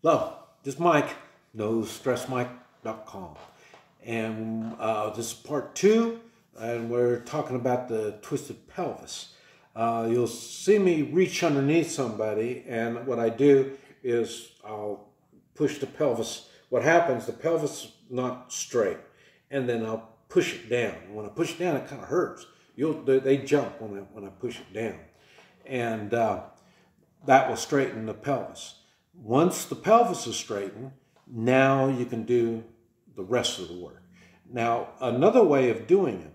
Hello, this is Mike, NoStressMike.com. And this is part 2, and we're talking about the twisted pelvis. You'll see me reach underneath somebody, and what I do is I'll push the pelvis. What happens, the pelvis is not straight, and then I'll push it down. And when I push it down, it kind of hurts. They jump when I push it down. And that will straighten the pelvis. Once the pelvis is straightened, now you can do the rest of the work. Now, another way of doing it,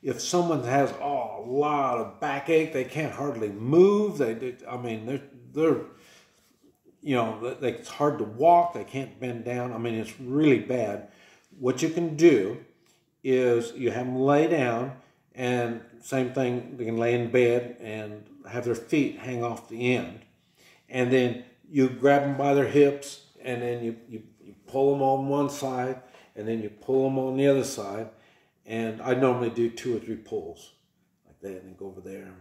if someone has a lot of backache, they can't hardly move. It's hard to walk. They can't bend down. I mean, it's really bad. What you can do is you have them lay down, and same thing, they can lay in bed and have their feet hang off the end, and then you grab them by their hips, and then you pull them on one side, and then you pull them on the other side. And I normally do 2 or 3 pulls like that, and then go over there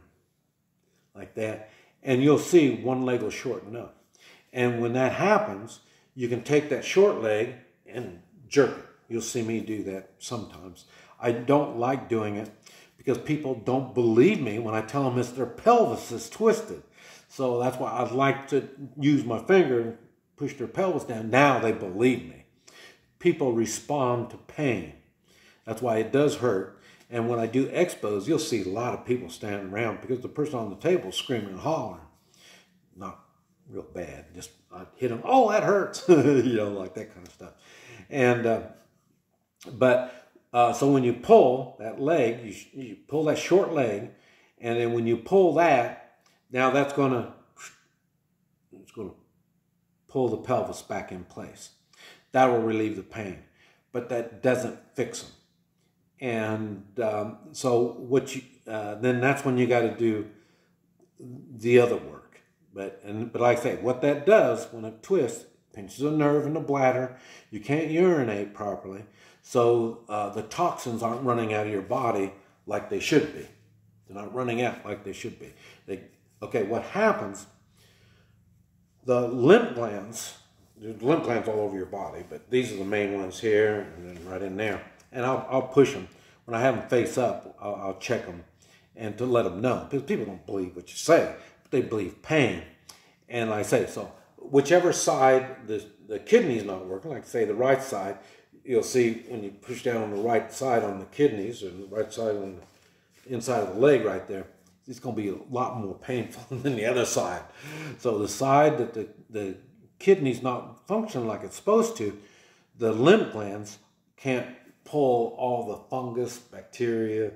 like that. And you'll see one leg will shorten up. And when that happens, you can take that short leg and jerk it. You'll see me do that sometimes. I don't like doing it because people don't believe me when I tell them their pelvis is twisted. So that's why I like to use my finger and push their pelvis down. Now they believe me. People respond to pain. That's why it does hurt. And when I do expos, you'll see a lot of people standing around because the person on the table is screaming and hollering. Not real bad. Just I hit them. Oh, that hurts. Like that kind of stuff. And so when you pull that leg, you pull that short leg, and then when you pull that, now it's going to pull the pelvis back in place. That will relieve the pain, but that doesn't fix them. And then that's when you got to do the other work. But like I say, what that does when it twists, pinches a nerve in the bladder. You can't urinate properly, so the toxins aren't running out of your body like they should be. They're not running out like they should be. Okay, what happens? The lymph glands. There's lymph glands all over your body, but these are the main ones here and then right in there. And I'll push them. When I have them face up, I'll check them and to let them know. Because people don't believe what you say, but they believe pain. And like I say, so whichever side the kidney's not working, like say the right side, you'll see when you push down on the right side on the kidneys or the right side on the inside of the leg right there, it's going to be a lot more painful than the other side. So the side that the kidney's not functioning like it's supposed to, the lymph glands can't pull all the fungus, bacteria,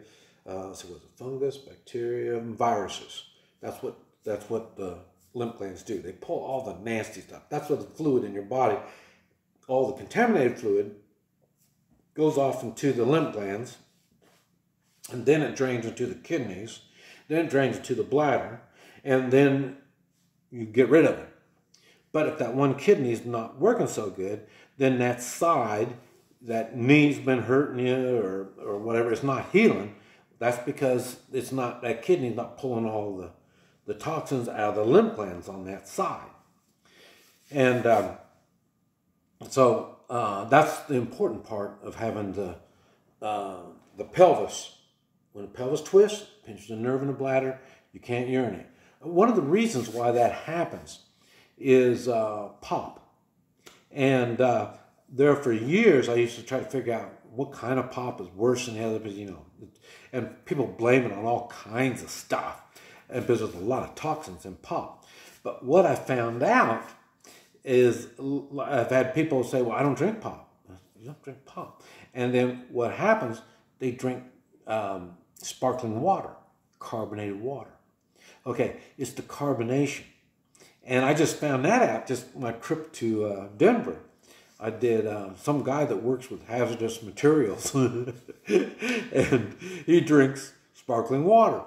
fungus, bacteria, and viruses. That's what the lymph glands do. They pull all the nasty stuff. That's what the fluid in your body, all the contaminated fluid, goes off into the lymph glands, and then it drains into the kidneys, then it drains into the bladder, and then you get rid of it. But if that one kidney is not working so good, then that side, that knee's been hurting you or whatever, it's not healing. That's because that kidney's not pulling all the toxins out of the lymph glands on that side. And so that's the important part of having the pelvis. When the pelvis twists, pinches the nerve in the bladder, you can't urinate. One of the reasons why that happens is pop. And there for years, I used to try to figure out what kind of pop is worse than the other, because, and people blame it on all kinds of stuff, and because there's a lot of toxins in pop. But what I found out is I've had people say, well, I don't drink pop. You don't drink pop. And then what happens, they drink sparkling water, carbonated water. Okay, it's the carbonation. And I just found that out just my trip to Denver. I did some guy that works with hazardous materials, and he drinks sparkling water.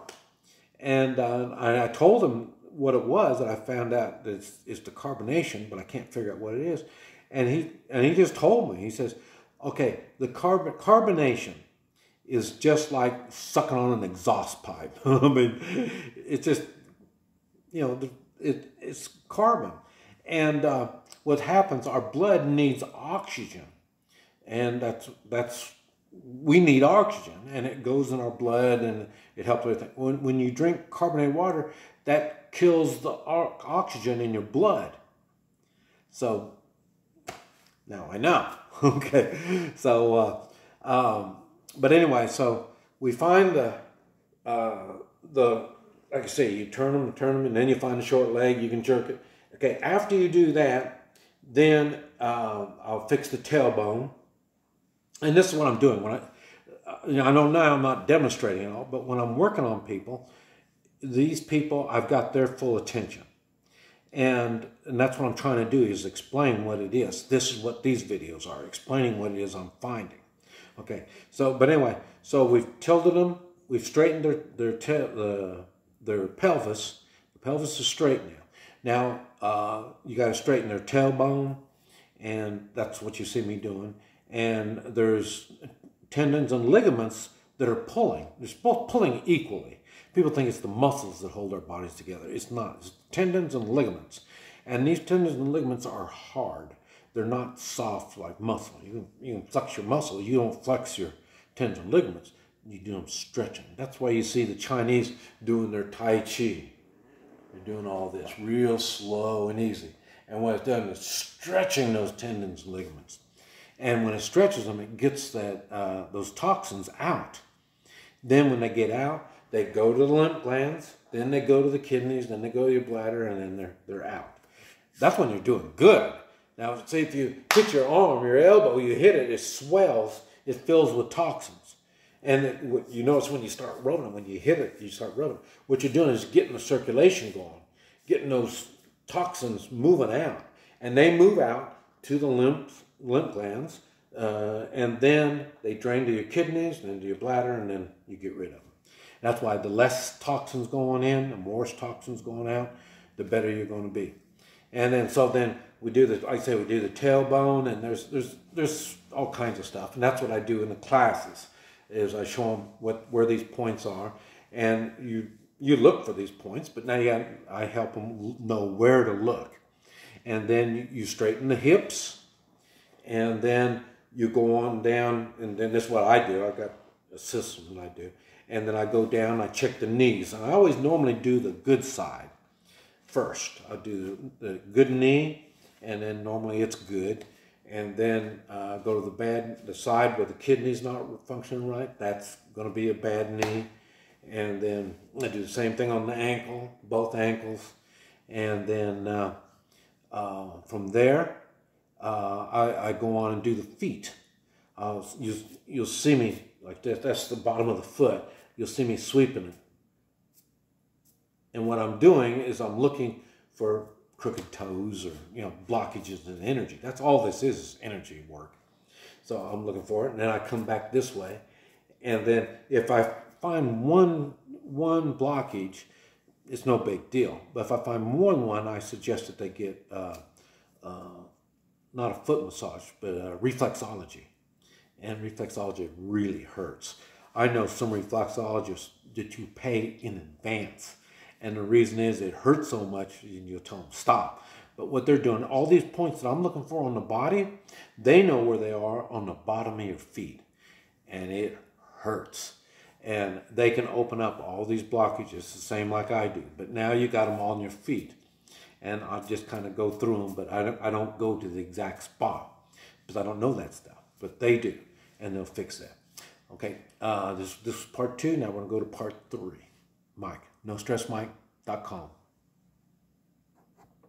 And I told him what it was, and I found out that it's the carbonation, but I can't figure out what it is. And he just told me. He says, okay, the carbonation is just like sucking on an exhaust pipe. I mean, it's just, it's carbon. And what happens, our blood needs oxygen. And we need oxygen, and it goes in our blood, and it helps everything. When you drink carbonated water, that kills the oxygen in your blood. So now I know. Okay. So, but anyway, so we find like I say, you turn them, and then you find a short leg, you can jerk it. Okay, after you do that, then I'll fix the tailbone. And this is what I'm doing. When I know now I'm not demonstrating it all, but when I'm working on people, these people, I've got their full attention. And that's what I'm trying to do, is explain what it is. This is what these videos are, explaining what it is I'm finding. Okay, so, but anyway, so we've tilted them, we've straightened their pelvis. The pelvis is straight now. Now, you got to straighten their tailbone, and that's what you see me doing. And there's tendons and ligaments that are pulling. They're both pulling equally. People think it's the muscles that hold our bodies together. It's not. It's tendons and ligaments. And these tendons and ligaments are hard. They're not soft like muscle. You can flex your muscle. You don't flex your tendons and ligaments. You do them stretching. That's why you see the Chinese doing their Tai Chi. They're doing all this real slow and easy. And what it's done is stretching those tendons and ligaments. And when it stretches them, it gets those toxins out. Then when they get out, they go to the lymph glands, then they go to the kidneys, then they go to your bladder, and then they're out. That's when you're doing good. Now, say if you hit your arm, your elbow, you hit it, it swells, it fills with toxins. And you notice when you start rubbing, when you hit it, you start rubbing. What you're doing is getting the circulation going, getting those toxins moving out. And they move out to the lymph glands, and then they drain to your kidneys, and then to your bladder, and then you get rid of them. That's why the less toxins going in, the more toxins going out, the better you're going to be. And then then we do the, like I say, we do the tailbone, and there's all kinds of stuff, and that's what I do in the classes. Is I show them where these points are, and you look for these points, but now I help them know where to look, and then you straighten the hips, and then you go on down, and then this is what I do. I've got a system that I do. And then I go down, I check the knees. And I always normally do the good side first. I do the good knee, and then normally it's good. And then go to the side where the kidney's not functioning right. That's going to be a bad knee. And then I do the same thing on the ankle, both ankles. And then from there, I go on and do the feet. You'll see me like this. That's the bottom of the foot. You'll see me sweeping it. And what I'm doing is I'm looking for crooked toes or blockages in energy. That's all this is energy work. So I'm looking for it, and then I come back this way. And then if I find one blockage, it's no big deal. But if I find more than one, I suggest that they get not a foot massage, but reflexology. And reflexology really hurts. I know some reflexologists that you pay in advance. And the reason is it hurts so much, you'll tell them stop. But what they're doing, all these points that I'm looking for on the body, they know where they are on the bottom of your feet. And it hurts. And they can open up all these blockages the same like I do. But now you got them all on your feet. And I just kind of go through them, but I don't go to the exact spot because I don't know that stuff. But they do, and they'll fix that. Okay, this is part 2. Now we're going to go to part 3. Mike, nostressmike.com.